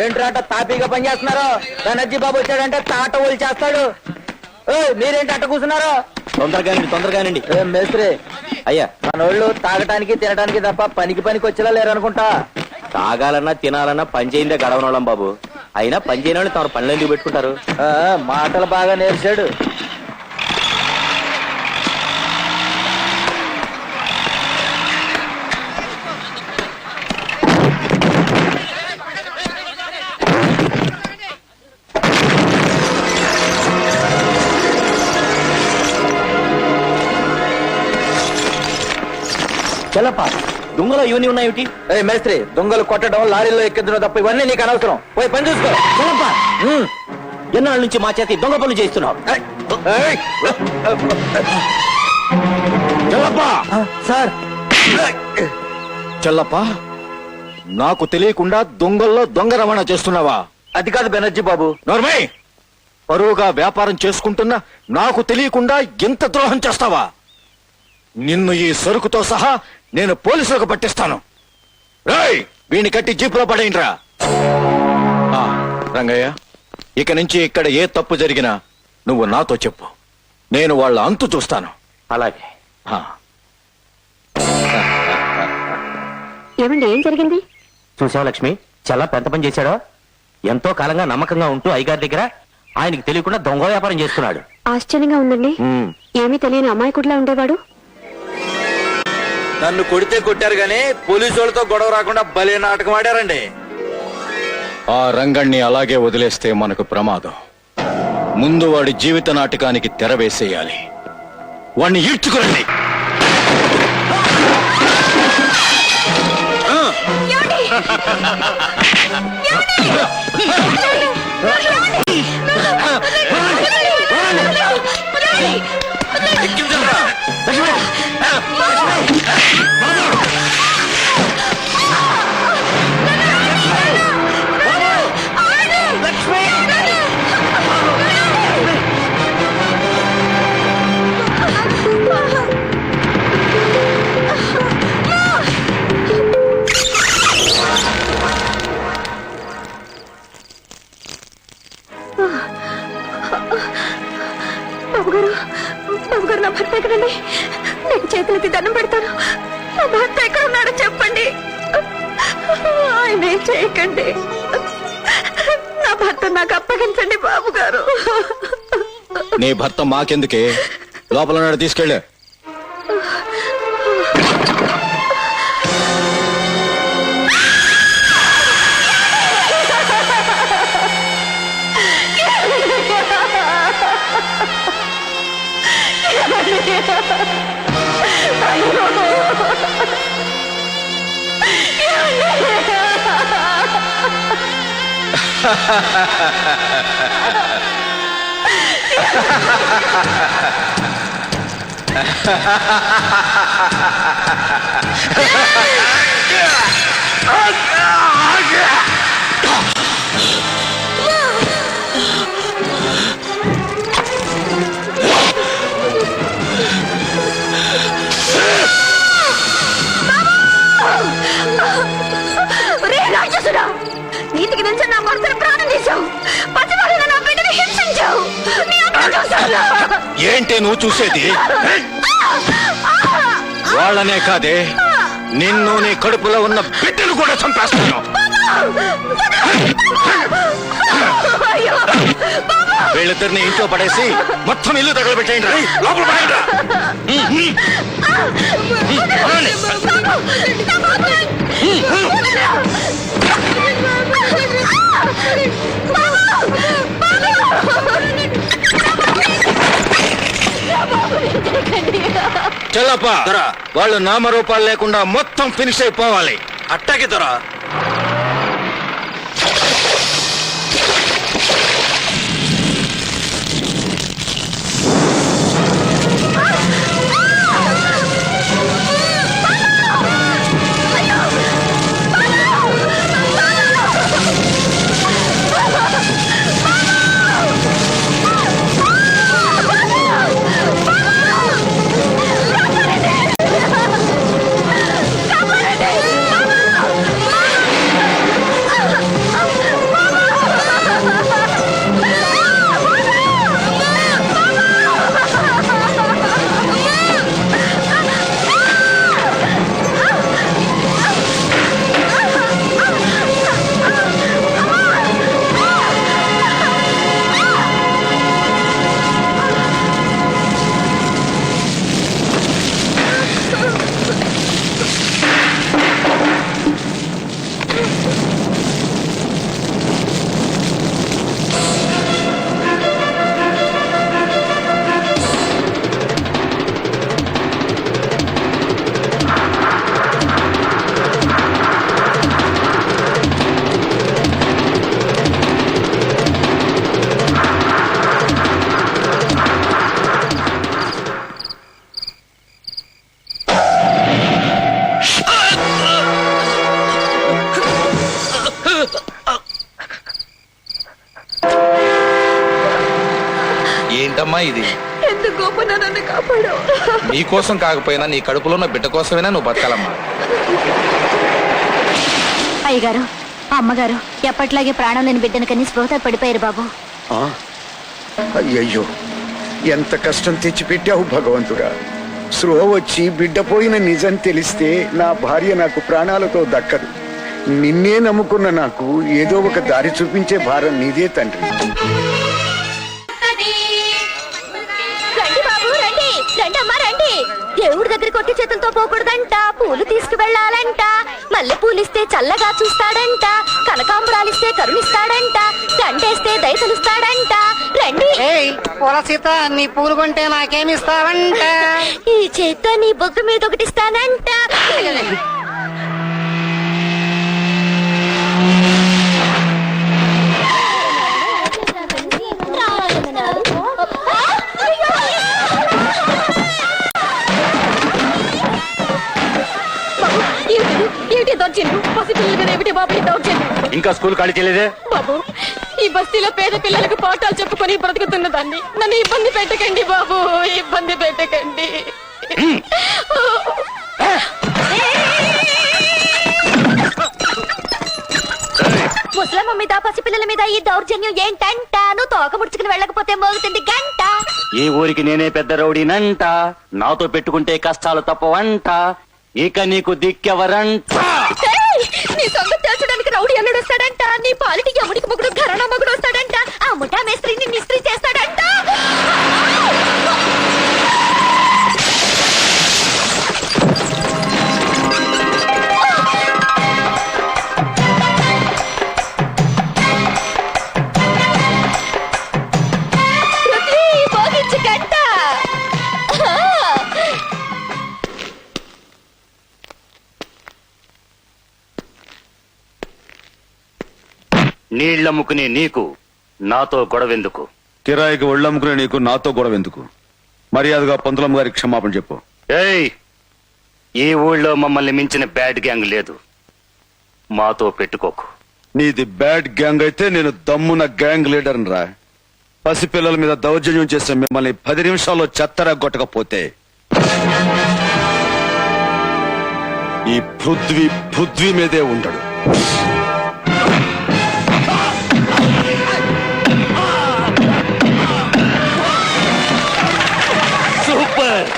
ఏంట్రాట తాపీగా పనిచేస్తున్నారు? బెనర్జీ బాబు వచ్చాడంటే తాట ఓలు చేస్తాడు. మీరేంటి అట్ట కూర్చున్నారు? తొందరగానండి. మేస్త్రి అయ్యా, మనోళ్ళు తాగటానికి తినడానికి తప్ప పనికి వచ్చేలా లేరనుకుంటా. తాగాలన్నా తినాలన్నా పని చేయిందే గడవనోళ్ళం బాబు. అయినా పని చేయని వాళ్ళు తమ పనులు ఎందుకు పెట్టుకుంటారు? మాటలు బాగా నేర్చాడు. చల్లప్ప, దొంగలో ఇవన్నీ ఉన్నాయేమిటి? మేస్త్రి, దొంగలు కొట్టడం, లారీలో ఎక్కించడం తప్ప ఇవన్నీ నీకు అనవసరం. పోయి పని చూసుకో. చల్లప్ప, ఎన్నాళ్ళ నుంచి మా చేతి దొంగ పనులు చేస్తున్నావు? సార్, చల్లప్ప, నాకు తెలియకుండా దొంగల్లో దొంగ రవాణా చేస్తున్నావా? అది కాదు బెనర్జీ బాబు. నోర్మై, పరువుగా వ్యాపారం చేసుకుంటున్నా నాకు తెలియకుండా ఎంత ద్రోహం చేస్తావా? నిన్ను ఈ సరుకుతో సహా నేను పోలీసులకు పట్టిస్తాను. రేయ్, వీణ్ణి కట్టి జీపులో పడేయండిరా. రంగయ్య, ఇక నుంచి ఇక్కడ ఏ తప్పు జరిగినా నువ్వు నాతో చెప్పు. నేను వాళ్ళ అంతు చూస్తాను. అలాగే. ఏమండి, ఏం జరిగింది? చూసావా లక్ష్మి, చాలా పెద్ద పని చేశాడో. ఎంతో కాలంగా నమ్మకంగా ఉంటూ అయ్యగారి దగ్గర ఆయనకి తెలియకుండా దొంగ వ్యాపారం చేస్తున్నాడు. ఆశ్చర్యంగా ఉందండి. ఏమీ తెలియని అమాయకుడిలా ఉండేవాడు. నన్ను కొడితే కొట్టారు గానీ పోలీసు వాళ్ళతో గొడవ రాకుండా భలే నాటకం ఆడారండి. ఆ రంగణ్ణి అలాగే వదిలేస్తే మనకు ప్రమాదం. ముందు వాడి జీవిత నాటకానికి తెర వేసేయాలి. వాణ్ణి ఈడ్చుకురండి. బాబుగారు, నా భర్త ఎక్కడండి? నేను చేతులకి దండం పెడతాను. నా భర్త ఎక్కడ ఉన్నాడో చెప్పండి. ఆయన ఏం చేయకండి. నా భర్త నాకు అప్పగించండి బాబుగారు. నీ భర్త మాకెందుకే? లోపల నాడు తీసుకెళ్ళే. నీతికి తెలిసి నా భర్తను ప్రాణం తీశావు. పసివాళ్ళ నా బిడ్డని హింసించావు. ఏంటే నువ్వు చూసేది? వాళ్ళనే కాదే, నిన్ను నీ కడుపులో ఉన్న బిడ్డను కూడా చంపేస్తాను. వీళ్ళిద్దరిని ఇంట్లో పడేసి మొత్తం ఇల్లు తగలబెట్టేయండి. లోపల చల్లప్ప, వాళ్ళు నామరూపాలు లేకుండా మొత్తం ఫినిష్ అయిపోవాలి. అట్టాకి దొరా. ఏంటమ్మా ఇది? ఎందుకు గోపన్న నన్ను కాపాడు? నీ కోసం కాకపోయినా నీ కడుపులో ఉన్న బిడ్డ కోసమైనా నువ్వు బతకాలమ్మా. అయ్యగారు, అమ్మగారు ఎప్పట్లాగే ప్రాణం లేని బిడ్డను కని స్పృహత పడిపోయారు బాబు. అయ్యయ్యో, ఎంత కష్టం తెచ్చిపెట్టావు భగవంతుడా. స్పృహ వచ్చి బిడ్డ పోయిన నిజం తెలిస్తే నా భార్య నాకు ప్రాణాలతో దక్కదు. నిన్నే నమ్ముకున్న నాకు ఏదో ఒక దారి చూపించే భారం నీదే తండ్రి. రండి బాబు రండి, రండి అమ్మా రండి. దేవుడి దగ్గర కొట్టి చేతులతో పోకూడదంట, పూలు తీసుకువెళ్ళాలంట. మల్లె పూలిస్తే చల్లగా చూస్తాడంట, కనకాంబరాలిస్తే కరుణిస్తాడంట, గంటేస్తే దయతలుస్తాడంట. రండి. పూల సీత, నీ పూలు కొంటే నాకేమిస్తావంట? ఈ చేత్తో నీ బొగ్గు మీద ఒకటిస్తానంట. ఏంటి దౌర్జన్యం? పసిపిల్లల మీద ఏమిటి బాబు ఈ దౌర్జన్యం? ఇంకా స్కూల్ ఖాళీ చేయలేదే? బాబు, ఈ బస్తీలో పేద పిల్లలకు పాఠాలు చెప్పుకొని బ్రతుకుతున్న దాన్ని నన్ను ఇబ్బంది పెట్టకండి బాబు, ఇబ్బంది పెట్టకండి. ముసలమ్మ మీద పసిపిల్లల మీద ఈ దౌర్జన్యం ఏంటంట? నువ్వు తోక ముడుచుకుని వెళ్ళకపోతే మోగుతుంది గంట. ఈ ఊరికి నేనే పెద్ద రౌడీనంట, నాతో పెట్టుకుంటే కష్టాలు తప్పవంట, ఇక నీకు దిక్కెవరంట. ఏయ్! నీ సంగతి తెలుసడానికి రౌడీ అల్లుడు వస్తాడంట, నీ పాలిటి యముడికి మొగుడు ఘరానా మొగుడు వస్తాడంట, ఆ ముఠా మేస్త్రిని నిస్త్రీ చేస్తాడంట. పృథ్వీ, భోగించు గంట. నీళ్లమ్ముకునే నీకు నాతో గొడవెందుకు? కిరాయికి ఒళ్ళమ్ముకునే నీకు నాతో గొడవ ఎందుకు? మర్యాదగా పంతులమ్మ గారికి క్షమాపణ చెప్పు. ఏయ్, ఈ ఊళ్ళో మమ్మల్ని మించిన బ్యాడ్ గ్యాంగ్ లేదు, మాతో పెట్టుకోకు. నీది బ్యాడ్ గ్యాంగ్ అయితే నేను దమ్మున గ్యాంగ్ లీడర్ రా. పసిపిల్లల మీద దౌర్జన్యం చేసే మిమ్మల్ని 10 నిమిషాల్లో చెత్తరా కొట్టకపోతే ఈ పృథ్వీ మీదే ఉండడు. సూపర్.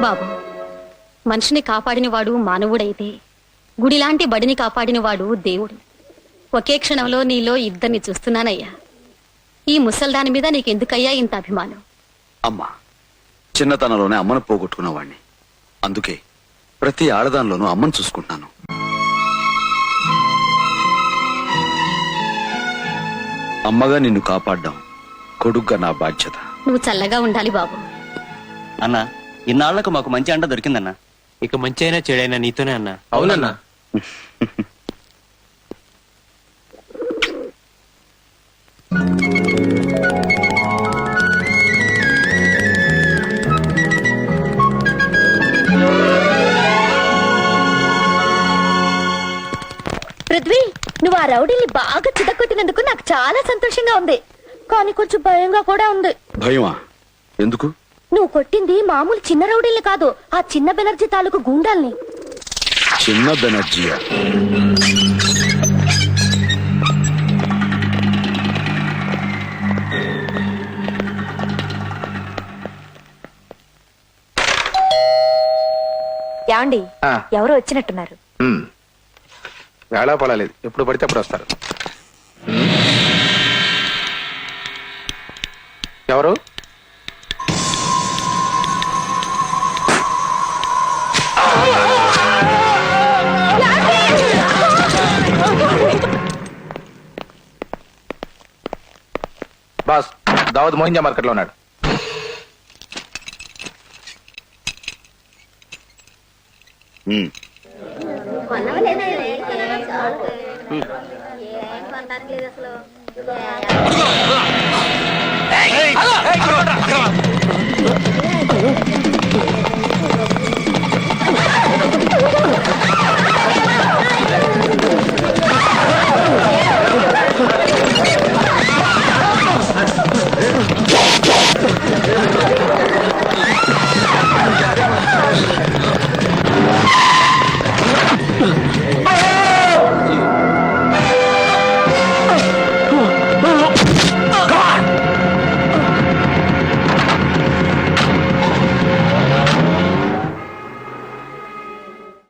బాబు, మనిషిని కాపాడినవాడు మానవుడైతే గుడిలాంటి బడిని కాపాడినవాడు దేవుడు. ఒకే క్షణంలో నీలో ఇద్దరిని చూస్తున్నానయ్యా. ఈ ముసల్దాని మీద నీకెందుకయ్యా ఇంత అభిమానం? అమ్మా, చిన్నతనంలోనే అమ్మను పోగొట్టుకున్నవాణ్ణి. అందుకే ప్రతి ఆడదానిలోనూ అమ్మను చూసుకుంటున్నాను. అమ్మగా నిన్ను కాపాడ్డాం, కొడుగ్గా నా బాధ్యత. నువ్వు చల్లగా ఉండాలి బాబు. అన్నా, ఇన్నాళ్లకు మాకు మంచి అండ దొరికిందన్నా. ఇక మంచి అయినా చెడైనా నీతోనే అన్నా. అవునన్నా. పృథ్వీ, నువ్వు ఆ రౌడీని బాగా చితకొట్టినందుకు నాకు చాలా సంతోషంగా ఉంది, కానీ కొంచెం భయంగా కూడా ఉంది. భయమా? ఎందుకు? నువ్వు కొట్టింది మామూలు చిన్న రౌడీల్ని కాదు, ఆ చిన్న బెనర్జీ తాలూకు గుండాల్ని. చిన్న బెనర్జీయా? యాండి, ఆ. ఎవరు వచ్చినట్టున్నారు. వేళా పొలాలేదు, ఎప్పుడు పడితే అప్పుడు వస్తారు. ఎవరు? బాస్, దావద్ మోహింజా మార్కెట్ లో ఉన్నాడు. ఉమ్.